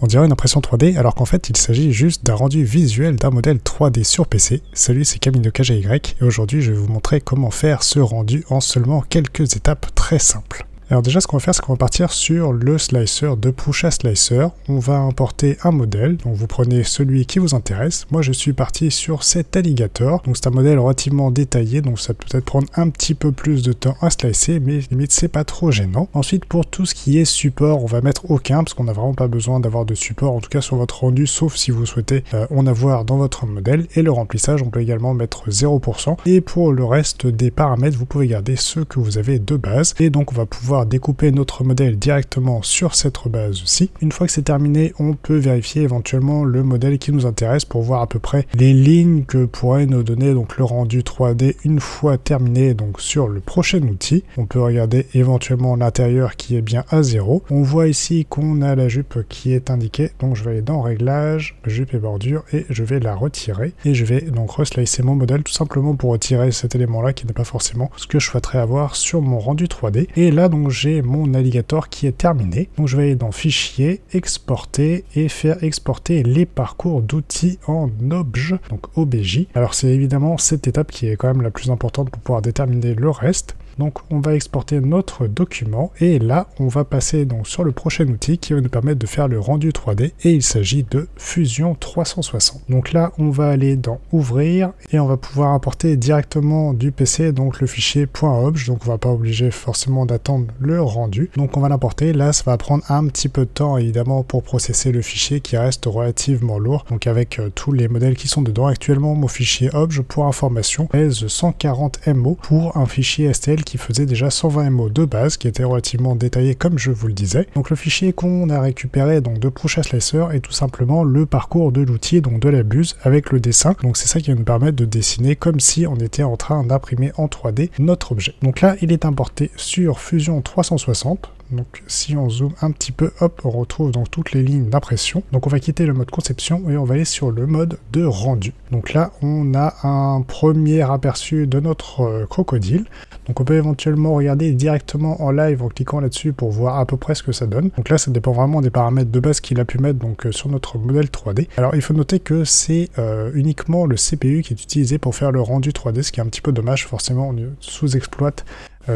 On dirait une impression 3D alors qu'en fait il s'agit juste d'un rendu visuel d'un modèle 3D sur PC. Salut, c'est Camille de KGY et aujourd'hui je vais vous montrer comment faire ce rendu en seulement quelques étapes très simples. Alors déjà ce qu'on va faire c'est qu'on va partir sur le slicer de Prusa Slicer. On va importer un modèle, donc vous prenez celui qui vous intéresse. Moi je suis parti sur cet alligator, donc c'est un modèle relativement détaillé, donc ça peut peut-être prendre un petit peu plus de temps à slicer, mais limite c'est pas trop gênant. Ensuite pour tout ce qui est support, on va mettre aucun, parce qu'on n'a vraiment pas besoin d'avoir de support, en tout cas sur votre rendu, sauf si vous souhaitez en avoir dans votre modèle. Et le remplissage, on peut également mettre 0%. Et pour le reste des paramètres, vous pouvez garder ceux que vous avez de base. Et donc on va pouvoir découper notre modèle directement sur cette base-ci. Une fois que c'est terminé, on peut vérifier éventuellement le modèle qui nous intéresse pour voir à peu près les lignes que pourrait nous donner donc le rendu 3D une fois terminé donc sur le prochain outil. On peut regarder éventuellement l'intérieur qui est bien à 0. On voit ici qu'on a la jupe qui est indiquée, donc je vais aller dans réglages, jupe et bordure et je vais la retirer et je vais donc reslicer mon modèle tout simplement pour retirer cet élément là qui n'est pas forcément ce que je souhaiterais avoir sur mon rendu 3D. Et là donc j'ai mon alligator qui est terminé. Donc je vais aller dans fichier, exporter et faire exporter les parcours d'outils en obj, donc OBJ. Alors c'est évidemment cette étape qui est quand même la plus importante pour pouvoir déterminer le reste. Donc on va exporter notre document et là on va passer donc sur le prochain outil qui va nous permettre de faire le rendu 3D et il s'agit de Fusion 360. Donc là on va aller dans ouvrir et on va pouvoir importer directement du PC donc le fichier .obj, donc on va pas obliger forcément d'attendre le rendu. Donc on va l'importer, là ça va prendre un petit peu de temps évidemment pour processer le fichier qui reste relativement lourd, donc avec tous les modèles qui sont dedans. Actuellement mon fichier obj pour information pèse 140 MO pour un fichier STL qui faisait déjà 120 MO de base, qui était relativement détaillé comme je vous le disais. Donc le fichier qu'on a récupéré donc de Prusa Slicer est tout simplement le parcours de l'outil, donc de la buse avec le dessin. Donc c'est ça qui va nous permettre de dessiner comme si on était en train d'imprimer en 3D notre objet. Donc là il est importé sur Fusion 360. Donc si on zoome un petit peu, hop, on retrouve donc toutes les lignes d'impression. Donc on va quitter le mode conception et on va aller sur le mode de rendu. Donc là on a un premier aperçu de notre crocodile. Donc on peut éventuellement regarder directement en live en cliquant là-dessus pour voir à peu près ce que ça donne. Donc là ça dépend vraiment des paramètres de base qu'il a pu mettre donc sur notre modèle 3D. Alors il faut noter que c'est uniquement le CPU qui est utilisé pour faire le rendu 3D, ce qui est un petit peu dommage, forcément on sous-exploite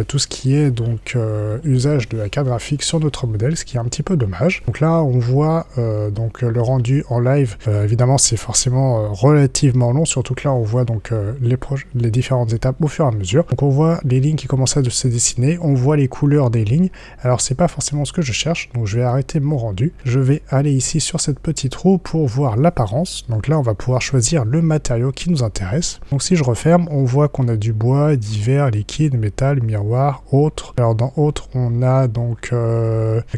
tout ce qui est donc usage de la carte graphique sur notre modèle, ce qui est un petit peu dommage. Donc là on voit donc le rendu en live, évidemment c'est forcément relativement long, surtout que là on voit donc les différentes étapes au fur et à mesure. Donc on voit les lignes qui commencent à se dessiner, on voit les couleurs des lignes. Alors c'est pas forcément ce que je cherche, donc je vais arrêter mon rendu. Je vais aller ici sur cette petite roue pour voir l'apparence. Donc là on va pouvoir choisir le matériau qui nous intéresse. Donc si je referme, on voit qu'on a du bois, divers, liquide, métal, miroir, autres. Alors dans autres, on a donc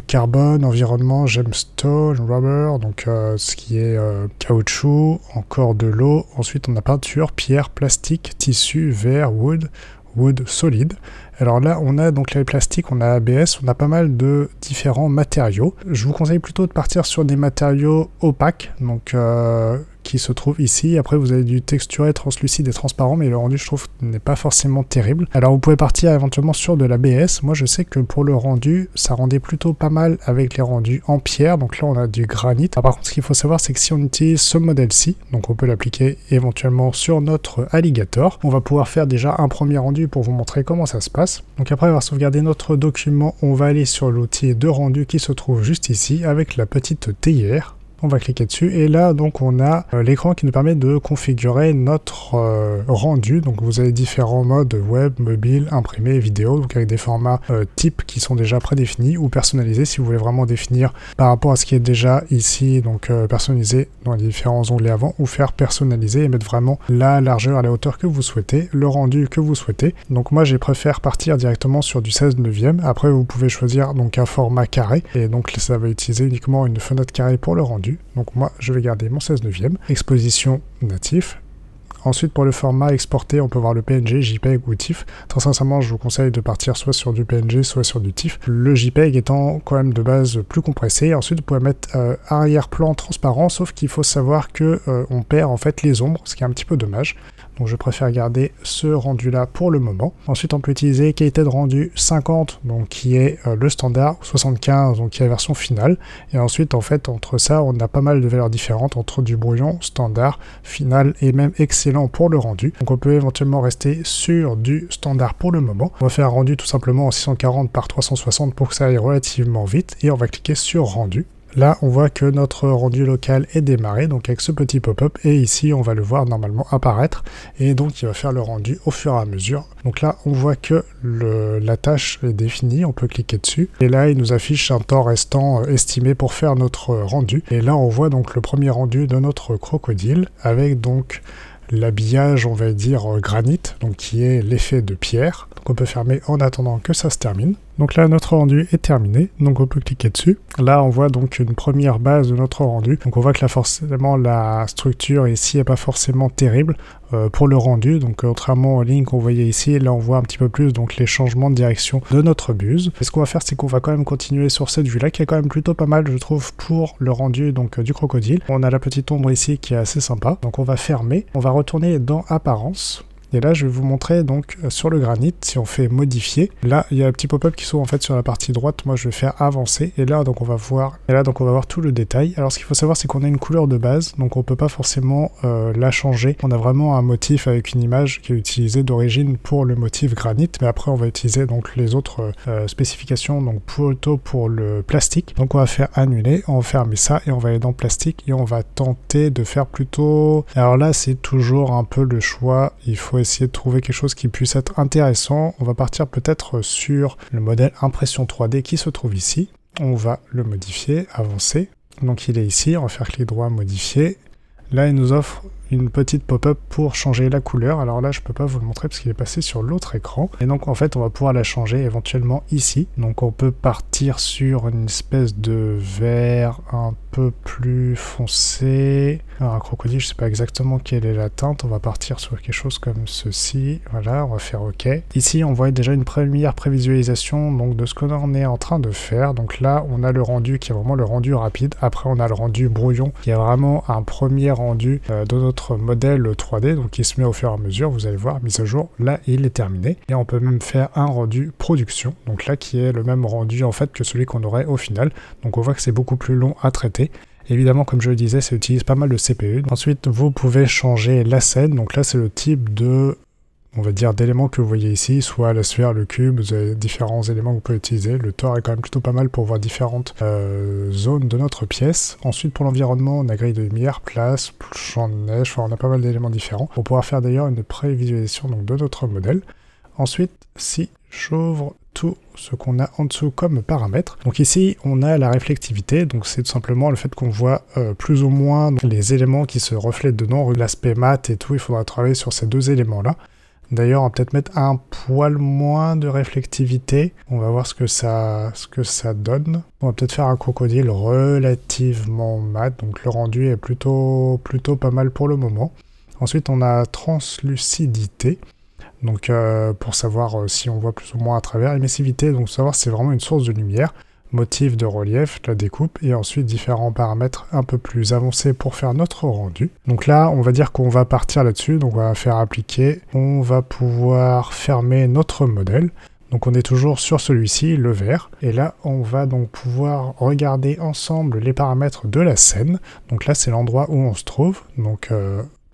carbone, environnement, gemstone, rubber, donc ce qui est caoutchouc, encore de l'eau. Ensuite, on a peinture, pierre, plastique, tissu, verre, wood solide. Alors là, on a donc les plastiques, on a ABS, on a pas mal de différents matériaux. Je vous conseille plutôt de partir sur des matériaux opaques, donc qui se trouvent ici. Après, vous avez du texturé, translucide et transparent, mais le rendu, je trouve, n'est pas forcément terrible. Alors, vous pouvez partir éventuellement sur de l'ABS. Moi, je sais que pour le rendu, ça rendait plutôt pas mal avec les rendus en pierre. Donc là, on a du granit. Alors, par contre, ce qu'il faut savoir, c'est que si on utilise ce modèle-ci, donc on peut l'appliquer éventuellement sur notre alligator, on va pouvoir faire déjà un premier rendu pour vous montrer comment ça se passe. Donc après avoir sauvegardé notre document, on va aller sur l'outil de rendu qui se trouve juste ici avec la petite théière. On va cliquer dessus et là donc on a l'écran qui nous permet de configurer notre rendu. Donc vous avez différents modes web, mobile, imprimé, vidéo, donc avec des formats types qui sont déjà prédéfinis ou personnalisés si vous voulez vraiment définir par rapport à ce qui est déjà ici, donc personnalisé dans les différents onglets avant, ou faire personnaliser et mettre vraiment la largeur à la hauteur que vous souhaitez, le rendu que vous souhaitez. Donc moi j'ai préféré partir directement sur du 16/9. Après vous pouvez choisir donc un format carré et donc ça va utiliser uniquement une fenêtre carrée pour le rendu. Donc moi je vais garder mon 16/9, exposition natif. Ensuite pour le format exporté, on peut voir le PNG, JPEG ou TIFF. Très sincèrement je vous conseille de partir soit sur du PNG soit sur du TIFF. Le JPEG étant quand même de base plus compressé. Ensuite vous pouvez mettre arrière-plan transparent, sauf qu'il faut savoir que on perd en fait les ombres, ce qui est un petit peu dommage. donc je préfère garder ce rendu là pour le moment. Ensuite on peut utiliser qualité de rendu 50, donc qui est le standard, 75, donc qui est la version finale, et ensuite en fait entre ça on a pas mal de valeurs différentes entre du brouillon, standard, final et même excellent pour le rendu. Donc on peut éventuellement rester sur du standard pour le moment. On va faire un rendu tout simplement en 640 par 360 pour que ça aille relativement vite, et on va cliquer sur rendu. Là, on voit que notre rendu local est démarré, donc avec ce petit pop-up, et ici, on va le voir normalement apparaître, et donc il va faire le rendu au fur et à mesure. Donc là, on voit que la tâche est définie, on peut cliquer dessus, et là, il nous affiche un temps restant estimé pour faire notre rendu. Et là, on voit donc le premier rendu de notre crocodile, avec donc l'habillage, on va dire, granit, donc qui est l'effet de pierre. Donc on peut fermer en attendant que ça se termine. Donc là, notre rendu est terminé, donc on peut cliquer dessus. Là, on voit donc une première base de notre rendu. Donc on voit que là, forcément, la structure ici n'est pas forcément terrible pour le rendu. Donc contrairement aux lignes qu'on voyait ici, là, on voit un petit peu plus donc les changements de direction de notre buse. Et ce qu'on va faire, c'est qu'on va quand même continuer sur cette vue-là, qui est quand même plutôt pas mal, je trouve, pour le rendu donc du crocodile. On a la petite ombre ici qui est assez sympa. Donc on va fermer, on va retourner dans Apparence. Et là, je vais vous montrer donc sur le granit, si on fait modifier, là, il y a un petit pop-up qui s'ouvre en fait sur la partie droite. Moi, je vais faire avancer. Et là, donc on va voir tout le détail. Alors, ce qu'il faut savoir, c'est qu'on a une couleur de base, donc on peut pas forcément la changer. On a vraiment un motif avec une image qui est utilisée d'origine pour le motif granit, mais après, on va utiliser donc les autres spécifications, donc plutôt pour le plastique. Donc, on va faire annuler, on va fermer ça et on va aller dans plastique et on va tenter de faire plutôt. Alors là, c'est toujours un peu le choix. Il faut essayer de trouver quelque chose qui puisse être intéressant. On va partir peut-être sur le modèle impression 3D qui se trouve ici. On va le modifier, avancer. Donc il est ici, on va faire clic droit, modifier. Là, il nous offre une petite pop-up pour changer la couleur. Alors là, je peux pas vous le montrer parce qu'il est passé sur l'autre écran. Et donc, en fait, on va pouvoir la changer éventuellement ici. Donc, on peut partir sur une espèce de vert un peu plus foncé. Alors, un crocodile, je sais pas exactement quelle est la teinte. On va partir sur quelque chose comme ceci. Voilà, on va faire OK. Ici, on voit déjà une première prévisualisation donc, de ce qu'on est en train de faire. Donc là, on a le rendu qui est vraiment le rendu rapide. Après, on a le rendu brouillon qui est vraiment un premier rendu de notre modèle 3D, donc qui se met au fur et à mesure, vous allez voir, mise à jour, là il est terminé, et on peut même faire un rendu production, donc là qui est le même rendu en fait que celui qu'on aurait au final, donc on voit que c'est beaucoup plus long à traiter. Évidemment, comme je le disais, ça utilise pas mal de CPU. Ensuite, vous pouvez changer la scène, donc là c'est le type de on va dire d'éléments que vous voyez ici, soit la sphère, le cube, vous avez différents éléments que vous pouvez utiliser. Le Thor est quand même plutôt pas mal pour voir différentes zones de notre pièce. Ensuite pour l'environnement, on a grille de lumière, place, champ de neige, enfin, on a pas mal d'éléments différents. On pourra faire d'ailleurs une prévisualisation donc, de notre modèle. Ensuite, si j'ouvre tout ce qu'on a en dessous comme paramètres. Donc ici, on a la réflectivité, donc c'est tout simplement le fait qu'on voit plus ou moins donc, les éléments qui se reflètent dedans, l'aspect mat et tout, il faudra travailler sur ces deux éléments-là. D'ailleurs, on va peut-être mettre un poil moins de réflectivité. On va voir ce que ça donne. On va peut-être faire un crocodile relativement mat. Donc le rendu est plutôt pas mal pour le moment. Ensuite, on a translucidité. Donc pour savoir si on voit plus ou moins à travers. Émissivité, donc savoir si c'est vraiment une source de lumière. Motif de relief, la découpe, et ensuite différents paramètres un peu plus avancés pour faire notre rendu. Donc là, on va dire qu'on va partir là-dessus, donc on va faire appliquer, on va pouvoir fermer notre modèle. Donc on est toujours sur celui-ci, le vert, et là on va donc pouvoir regarder ensemble les paramètres de la scène. Donc là c'est l'endroit où on se trouve, donc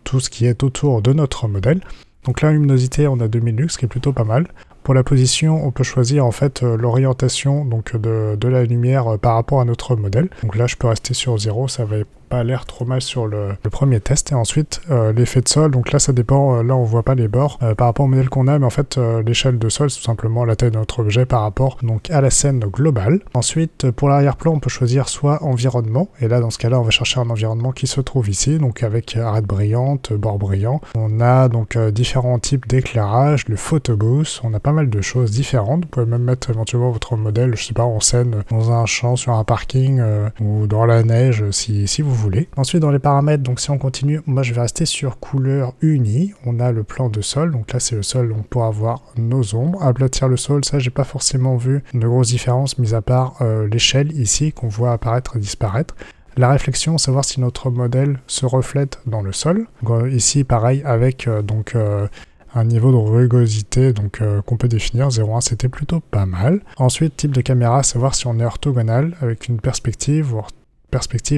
tout ce qui est autour de notre modèle. Donc là, luminosité, on a 2000 lux, ce qui est plutôt pas mal. Pour la position, on peut choisir en fait l'orientation donc de la lumière par rapport à notre modèle. Donc là, je peux rester sur 0, ça va pas l'air trop mal sur le premier test. Et ensuite, l'effet de sol, donc là, ça dépend, là, on voit pas les bords par rapport au modèle qu'on a, mais en fait, l'échelle de sol, c'est tout simplement la taille de notre objet par rapport donc à la scène globale. Ensuite, pour l'arrière-plan, on peut choisir soit environnement, et là, dans ce cas-là, on va chercher un environnement qui se trouve ici, donc avec arête brillante, bord brillant. On a donc différents types d'éclairage, le photobooth, on a pas mal de choses différentes. Vous pouvez même mettre éventuellement votre modèle, je sais pas, en scène, dans un champ, sur un parking, ou dans la neige, si vous voulez. Ensuite, dans les paramètres, donc si on continue, moi je vais rester sur couleur unie. On a le plan de sol, donc là c'est le sol, on pourra voir nos ombres. Aplatir le sol, ça j'ai pas forcément vu de grosses différences, mis à part l'échelle ici, qu'on voit apparaître et disparaître. La réflexion, savoir si notre modèle se reflète dans le sol. Donc, ici, pareil, avec un niveau de rugosité qu'on peut définir, 0,1, c'était plutôt pas mal. Ensuite, type de caméra, savoir si on est orthogonal avec une perspective, ou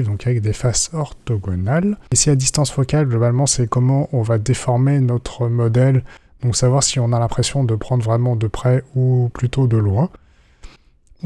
donc avec des faces orthogonales. Ici, à distance focale, globalement, c'est comment on va déformer notre modèle, donc savoir si on a l'impression de prendre vraiment de près ou plutôt de loin.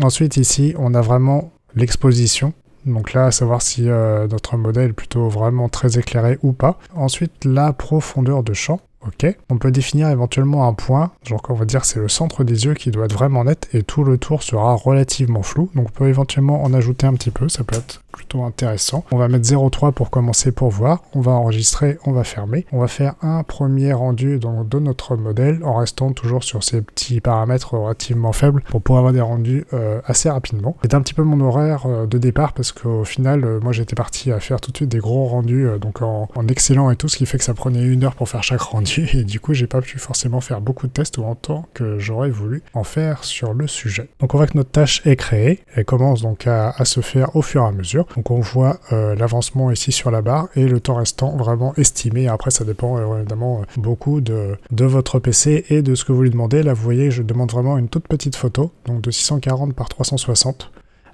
Ensuite, ici, on a vraiment l'exposition. Donc là, savoir si notre modèle est plutôt vraiment très éclairé ou pas. Ensuite, la profondeur de champ. Ok, on peut définir éventuellement un point, genre on va dire c'est le centre des yeux qui doit être vraiment net et tout le tour sera relativement flou. Donc on peut éventuellement en ajouter un petit peu, ça peut être plutôt intéressant. On va mettre 0,3 pour commencer pour voir, on va enregistrer, on va fermer. On va faire un premier rendu de notre modèle en restant toujours sur ces petits paramètres relativement faibles pour pouvoir avoir des rendus assez rapidement. C'est un petit peu mon horaire de départ parce qu'au final, moi j'étais parti à faire tout de suite des gros rendus donc en excellent et tout, ce qui fait que ça prenait 1 heure pour faire chaque rendu. Et du coup j'ai pas pu forcément faire beaucoup de tests autant que j'aurais voulu en faire sur le sujet. Donc on voit que notre tâche est créée, elle commence donc à se faire au fur et à mesure. Donc on voit l'avancement ici sur la barre et le temps restant vraiment estimé. Après ça dépend évidemment beaucoup de votre PC et de ce que vous lui demandez. Là vous voyez je demande vraiment une toute petite photo, donc de 640 par 360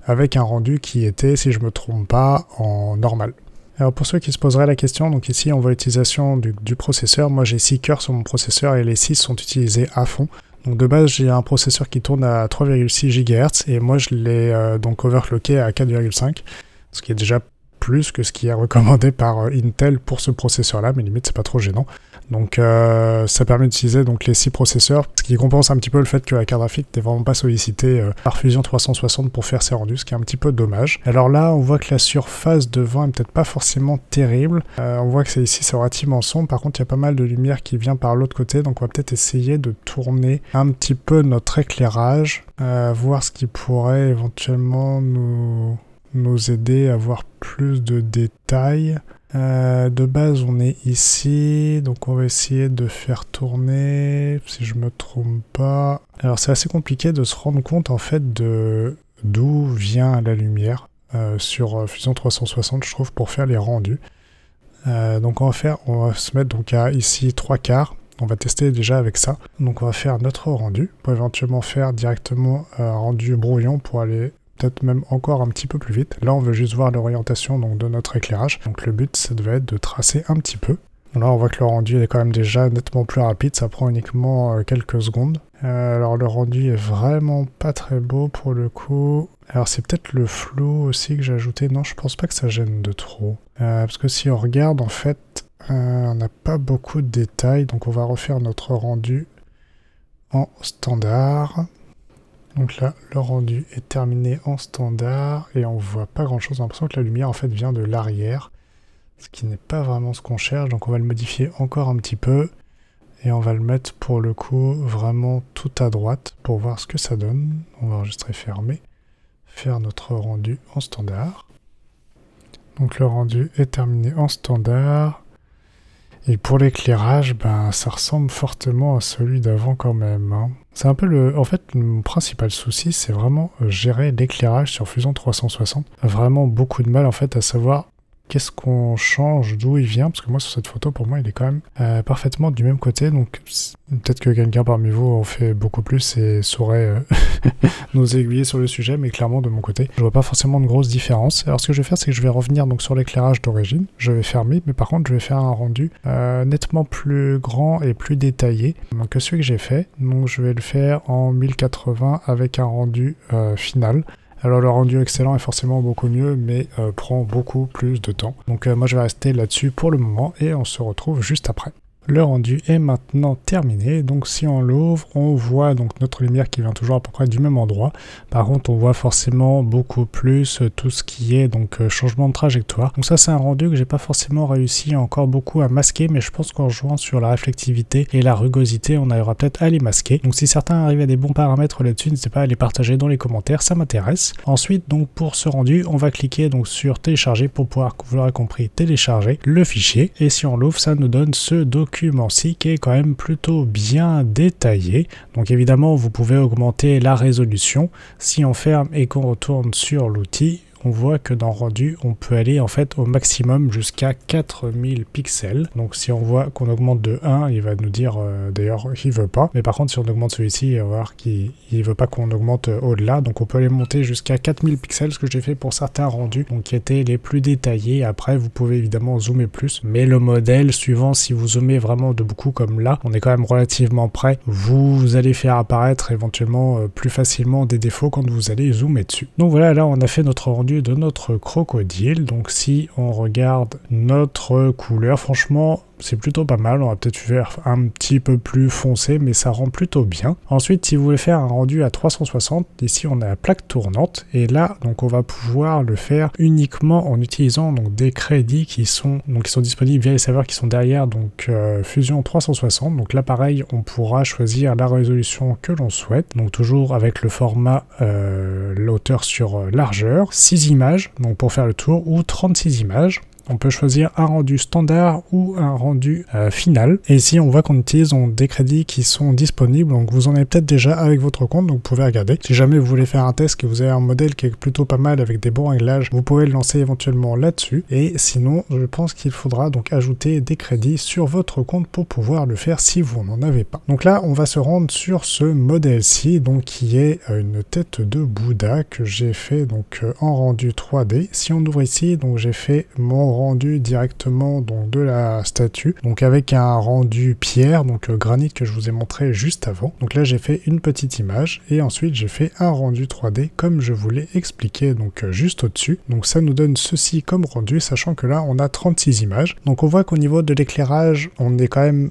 avec un rendu qui était, si je me trompe pas, en normal. Alors pour ceux qui se poseraient la question, donc ici on voit l'utilisation du processeur. Moi j'ai 6 cœurs sur mon processeur et les 6 sont utilisés à fond. Donc de base j'ai un processeur qui tourne à 3,6 GHz et moi je l'ai donc overclocké à 4,5, ce qui est déjà plus que ce qui est recommandé par Intel pour ce processeur là, mais limite c'est pas trop gênant. Donc ça permet d'utiliser donc les 6 processeurs, ce qui compense un petit peu le fait que la carte graphique n'est vraiment pas sollicitée par Fusion 360 pour faire ses rendus, ce qui est un petit peu dommage. Alors là on voit que la surface devant est peut-être pas forcément terrible, on voit que ici c'est relativement sombre, par contre il y a pas mal de lumière qui vient par l'autre côté, donc on va peut-être essayer de tourner un petit peu notre éclairage, voir ce qui pourrait éventuellement nous aider à voir plus de détails. De base on est ici, donc on va essayer de faire tourner, si je me trompe pas. Alors c'est assez compliqué de se rendre compte en fait d'où vient la lumière sur Fusion 360 je trouve pour faire les rendus. Donc on va se mettre donc à ici 3/4. On va tester déjà avec ça. Donc on va faire notre rendu pour éventuellement faire directement un rendu brouillon pour aller peut-être même encore un petit peu plus vite. Là on veut juste voir l'orientation donc de notre éclairage. Donc le but ça devait être de tracer un petit peu. Là on voit que le rendu est quand même déjà nettement plus rapide, ça prend uniquement quelques secondes. Alors le rendu est vraiment pas très beau pour le coup. Alors c'est peut-être le flou aussi que j'ai ajouté. Non, je pense pas que ça gêne de trop. Parce que si on regarde en fait, on n'a pas beaucoup de détails. Donc on va refaire notre rendu en standard. Donc là, le rendu est terminé en standard et on voit pas grand chose. On a l'impression que la lumière en fait vient de l'arrière, ce qui n'est pas vraiment ce qu'on cherche. Donc on va le modifier encore un petit peu et on va le mettre pour le coup vraiment tout à droite pour voir ce que ça donne. On va enregistrer fermé, faire notre rendu en standard. Donc le rendu est terminé en standard. Et pour l'éclairage, ben, ça ressemble fortement à celui d'avant quand même. Hein. C'est un peu En fait, mon principal souci, c'est vraiment gérer l'éclairage sur Fusion 360. Vraiment beaucoup de mal en fait à savoir qu'est-ce qu'on change, d'où il vient, parce que moi sur cette photo, pour moi, il est quand même parfaitement du même côté, donc peut-être que quelqu'un parmi vous en fait beaucoup plus et saurait nous aiguiller sur le sujet, mais clairement de mon côté, je vois pas forcément de grosses différences. Alors ce que je vais faire, c'est que je vais revenir donc sur l'éclairage d'origine, je vais fermer, mais par contre je vais faire un rendu nettement plus grand et plus détaillé donc, que celui que j'ai fait, donc je vais le faire en 1080 avec un rendu final. Alors le rendu excellent est forcément beaucoup mieux, mais prend beaucoup plus de temps. Donc moi je vais rester là-dessus pour le moment et on se retrouve juste après. Le rendu est maintenant terminé, donc si on l'ouvre, on voit donc notre lumière qui vient toujours à peu près du même endroit. Par contre, on voit forcément beaucoup plus tout ce qui est donc changement de trajectoire. Donc ça, c'est un rendu que j'ai pas forcément réussi encore beaucoup à masquer, mais je pense qu'en jouant sur la réflectivité et la rugosité, on arrivera peut-être à les masquer. Donc si certains arrivent à des bons paramètres là-dessus, n'hésitez pas à les partager dans les commentaires, ça m'intéresse. Ensuite, donc pour ce rendu, on va cliquer donc sur télécharger pour pouvoir, vous l'aurez compris, télécharger le fichier. Et si on l'ouvre, ça nous donne ce document-ci qui est quand même plutôt bien détaillé. Donc évidemment, vous pouvez augmenter la résolution. Si on ferme et qu'on retourne sur l'outil, on voit que dans rendu, on peut aller en fait au maximum jusqu'à 4000 pixels. Donc si on voit qu'on augmente de 1, il va nous dire d'ailleurs qu'il veut pas. Mais par contre, si on augmente celui-ci, il va voir qu'il veut pas qu'on augmente au-delà. Donc on peut aller monter jusqu'à 4000 pixels, ce que j'ai fait pour certains rendus, donc qui étaient les plus détaillés. Après, vous pouvez évidemment zoomer plus, mais le modèle suivant, si vous zoomez vraiment de beaucoup comme là, on est quand même relativement près, vous allez faire apparaître éventuellement plus facilement des défauts quand vous allez zoomer dessus. Donc voilà, là on a fait notre rendu de notre crocodile. Donc si on regarde notre couleur, franchement c'est plutôt pas mal. On va peut-être faire un petit peu plus foncé, mais ça rend plutôt bien. Ensuite, si vous voulez faire un rendu à 360, ici on a la plaque tournante, et là donc on va pouvoir le faire uniquement en utilisant donc des crédits qui sont disponibles via les serveurs qui sont derrière donc Fusion 360. Donc là pareil, on pourra choisir la résolution que l'on souhaite, donc toujours avec le format hauteur sur largeur, 6 images donc pour faire le tour, ou 36 images. On peut choisir un rendu standard ou un rendu final. Et ici, on voit qu'on utilise des crédits qui sont disponibles. Donc, vous en avez peut-être déjà avec votre compte. Donc, vous pouvez regarder. Si jamais vous voulez faire un test, que vous avez un modèle qui est plutôt pas mal avec des bons réglages, vous pouvez le lancer éventuellement là-dessus. Et sinon, je pense qu'il faudra donc ajouter des crédits sur votre compte pour pouvoir le faire si vous n'en avez pas. Donc là, on va se rendre sur ce modèle-ci, donc qui est une tête de Bouddha que j'ai fait donc en rendu 3D. Si on ouvre ici, donc j'ai fait mon rendu directement donc de la statue, donc avec un rendu pierre, donc granit que je vous ai montré juste avant. Donc là j'ai fait une petite image et ensuite j'ai fait un rendu 3D comme je vous l'ai expliqué donc juste au-dessus. Donc ça nous donne ceci comme rendu, sachant que là on a 36 images. Donc on voit qu'au niveau de l'éclairage, on est quand même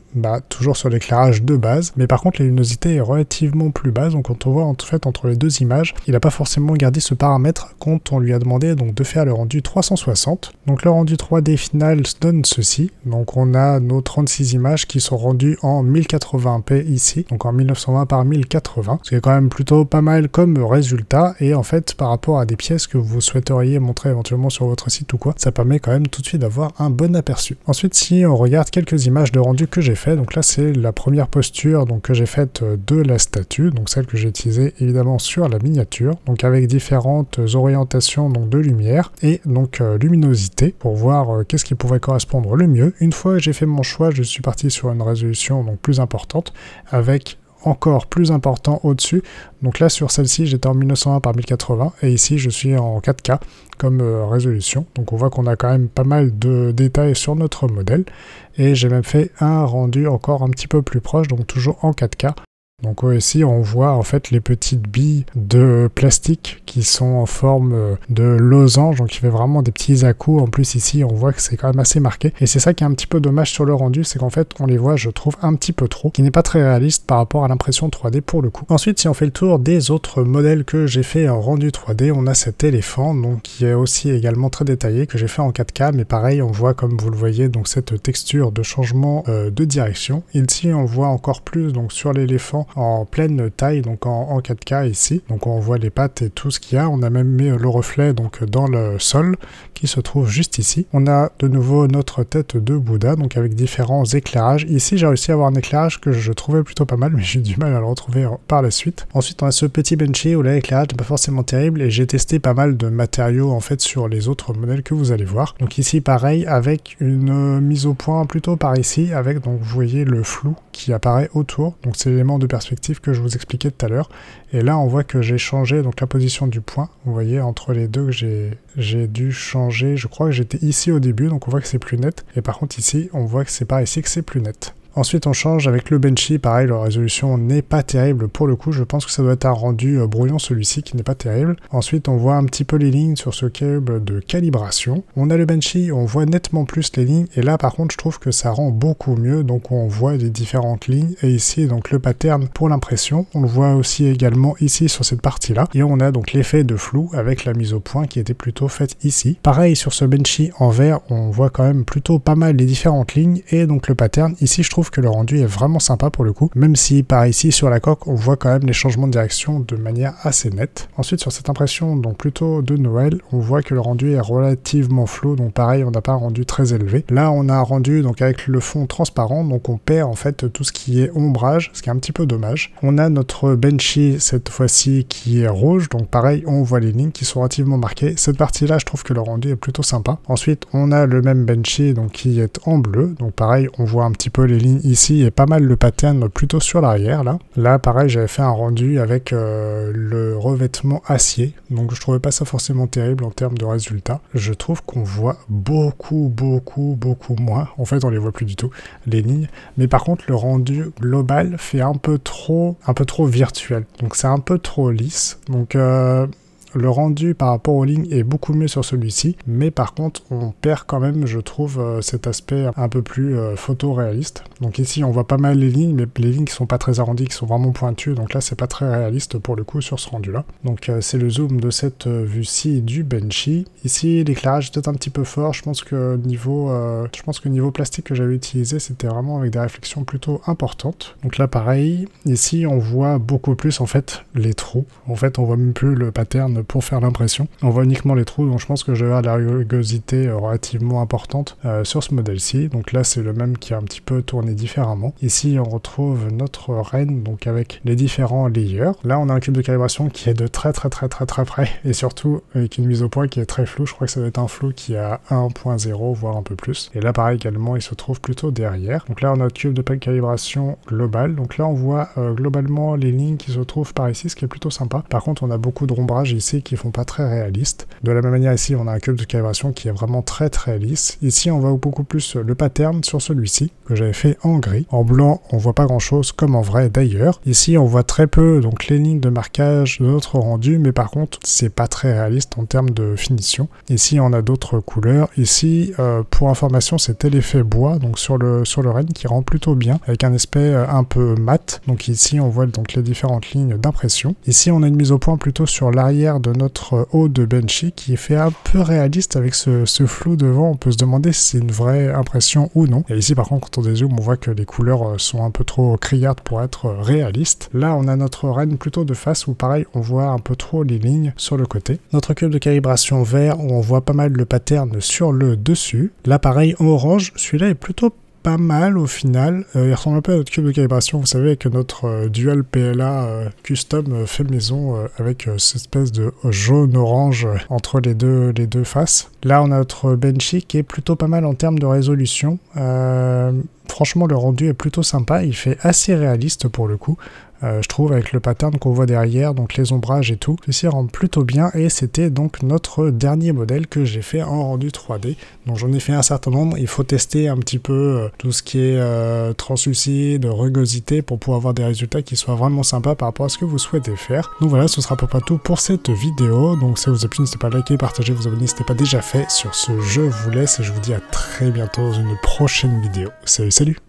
toujours sur l'éclairage de base, mais par contre la luminosité est relativement plus basse. Donc quand on voit en fait entre les deux images, il n'a pas forcément gardé ce paramètre quand on lui a demandé donc de faire le rendu 360. Donc le rendu 3D final donne ceci. Donc on a nos 36 images qui sont rendues en 1080p ici, donc en 1920 par 1080, ce qui est quand même plutôt pas mal comme résultat. Et en fait par rapport à des pièces que vous souhaiteriez montrer éventuellement sur votre site ou quoi, ça permet quand même tout de suite d'avoir un bon aperçu. Ensuite, si on regarde quelques images de rendu que j'ai fait, donc là c'est la première posture donc que j'ai faite de la statue, donc celle que j'ai utilisée évidemment sur la miniature, donc avec différentes orientations donc de lumière et donc luminosité pour voir qu'est-ce qui pourrait correspondre le mieux. Une fois que j'ai fait mon choix, je suis parti sur une résolution donc plus importante avec encore plus important au-dessus. Donc là sur celle-ci j'étais en 1920 par 1080 et ici je suis en 4K comme résolution. Donc on voit qu'on a quand même pas mal de détails sur notre modèle et j'ai même fait un rendu encore un petit peu plus proche, donc toujours en 4K. Donc ici on voit en fait les petites billes de plastique qui sont en forme de losange, donc il fait vraiment des petits à-coups. En plus ici on voit que c'est quand même assez marqué et c'est ça qui est un petit peu dommage sur le rendu, c'est qu'en fait on les voit je trouve un petit peu trop, qui n'est pas très réaliste par rapport à l'impression 3D pour le coup. Ensuite si on fait le tour des autres modèles que j'ai fait en rendu 3D, on a cet éléphant donc qui est aussi également très détaillé que j'ai fait en 4K, mais pareil on voit comme vous le voyez donc cette texture de changement de direction. Ici on voit encore plus donc sur l'éléphant en pleine taille, donc en 4K ici. Donc on voit les pattes et tout ce qu'il y a. On a même mis le reflet donc dans le sol qui se trouve juste ici. On a de nouveau notre tête de Bouddha, donc avec différents éclairages. Ici j'ai réussi à avoir un éclairage que je trouvais plutôt pas mal, mais j'ai eu du mal à le retrouver par la suite. Ensuite on a ce petit benchy où là l'éclairage n'est pas forcément terrible et j'ai testé pas mal de matériaux en fait sur les autres modèles que vous allez voir. Donc ici pareil avec une mise au point plutôt par ici, avec donc vous voyez le flou qui apparaît autour. Donc c'est l'élément de perspective que je vous expliquais tout à l'heure. Et là on voit que j'ai changé donc la position du point. Vous voyez entre les deux que j'ai dû changer, je crois que j'étais ici au début, donc on voit que c'est plus net. Et par contre ici on voit que c'est par ici que c'est plus net. Ensuite on change avec le benchy, pareil la résolution n'est pas terrible pour le coup, je pense que ça doit être un rendu brouillon celui-ci qui n'est pas terrible. Ensuite on voit un petit peu les lignes sur ce câble de calibration. On a le benchy, on voit nettement plus les lignes et là par contre je trouve que ça rend beaucoup mieux, donc on voit les différentes lignes et ici donc le pattern pour l'impression. On le voit aussi également ici sur cette partie là et on a donc l'effet de flou avec la mise au point qui était plutôt faite ici. Pareil sur ce benchy en vert on voit quand même plutôt pas mal les différentes lignes et donc le pattern ici je trouve trouve que le rendu est vraiment sympa pour le coup, même si par ici sur la coque on voit quand même les changements de direction de manière assez nette. Ensuite sur cette impression donc plutôt de Noël, on voit que le rendu est relativement flou, donc pareil on n'a pas un rendu très élevé. Là on a un rendu donc avec le fond transparent, donc on perd en fait tout ce qui est ombrage, ce qui est un petit peu dommage. On a notre Banshee cette fois-ci qui est rouge, donc pareil on voit les lignes qui sont relativement marquées. Cette partie là je trouve que le rendu est plutôt sympa. Ensuite on a le même Banshee donc qui est en bleu, donc pareil on voit un petit peu les lignes ici et pas mal le pattern plutôt sur l'arrière là. Là pareil j'avais fait un rendu avec le revêtement acier, donc je trouvais pas ça forcément terrible en termes de résultats. Je trouve qu'on voit beaucoup moins, en fait on les voit plus du tout les lignes, mais par contre le rendu global fait un peu trop virtuel, donc c'est un peu trop lisse, donc le rendu par rapport aux lignes est beaucoup mieux sur celui-ci, mais par contre on perd quand même, je trouve, cet aspect un peu plus photoréaliste. Donc ici on voit pas mal les lignes, mais les lignes qui sont pas très arrondies, qui sont vraiment pointues, donc là c'est pas très réaliste pour le coup sur ce rendu là. Donc c'est le zoom de cette vue-ci du Banshee. Ici l'éclairage est peut-être un petit peu fort, je pense que niveau plastique que j'avais utilisé c'était vraiment avec des réflexions plutôt importantes. Donc là pareil, ici on voit beaucoup plus en fait les trous, en fait on voit même plus le pattern pour faire l'impression. On voit uniquement les trous, donc je pense que je vais avoir de la rugosité relativement importante sur ce modèle-ci. Donc là, c'est le même qui est un petit peu tourné différemment. Ici, on retrouve notre reine, donc avec les différents layers. Là, on a un cube de calibration qui est de très près, et surtout avec une mise au point qui est très floue. Je crois que ça doit être un flou qui est à 1.0, voire un peu plus. Et là, pareil également, il se trouve plutôt derrière. Donc là, on a notre cube de calibration global. Donc là, on voit globalement les lignes qui se trouvent par ici, ce qui est plutôt sympa. Par contre, on a beaucoup de rombrage ici qui font pas très réaliste. De la même manière ici on a un cube de calibration qui est vraiment très lisse. Ici on voit beaucoup plus le pattern sur celui-ci que j'avais fait en gris. En blanc on voit pas grand chose comme en vrai d'ailleurs. Ici on voit très peu donc les lignes de marquage de notre rendu, mais par contre c'est pas très réaliste en termes de finition. Ici on a d'autres couleurs. Ici pour information c'était l'effet bois donc sur le Ren qui rend plutôt bien avec un aspect un peu mat. Donc ici on voit donc les différentes lignes d'impression. Ici on a une mise au point plutôt sur l'arrière de notre haut de Banshee qui est fait un peu réaliste avec ce flou devant. On peut se demander si c'est une vraie impression ou non. Et ici par contre quand on dézoome on voit que les couleurs sont un peu trop criardes pour être réalistes. Là on a notre reine plutôt de face où pareil on voit un peu trop les lignes sur le côté. Notre cube de calibration vert où on voit pas mal le pattern sur le dessus. Là pareil en orange, celui-là est plutôt pas mal au final. Il ressemble un peu à notre cube de calibration, vous savez, avec notre Dual PLA custom fait maison avec cette espèce de jaune-orange entre les deux faces. Là, on a notre Banshee qui est plutôt pas mal en termes de résolution. Franchement, le rendu est plutôt sympa. Il fait assez réaliste pour le coup. Je trouve avec le pattern qu'on voit derrière, donc les ombrages et tout, ceci rend plutôt bien et c'était donc notre dernier modèle que j'ai fait en rendu 3D. Donc j'en ai fait un certain nombre, il faut tester un petit peu tout ce qui est translucide, rugosité pour pouvoir avoir des résultats qui soient vraiment sympas par rapport à ce que vous souhaitez faire. Donc voilà, ce sera à peu près tout pour cette vidéo. Donc si ça vous a plu, n'hésitez pas à liker, partager, vous abonner si ce n'est pas déjà fait. Sur ce, je vous laisse et je vous dis à très bientôt dans une prochaine vidéo. Salut!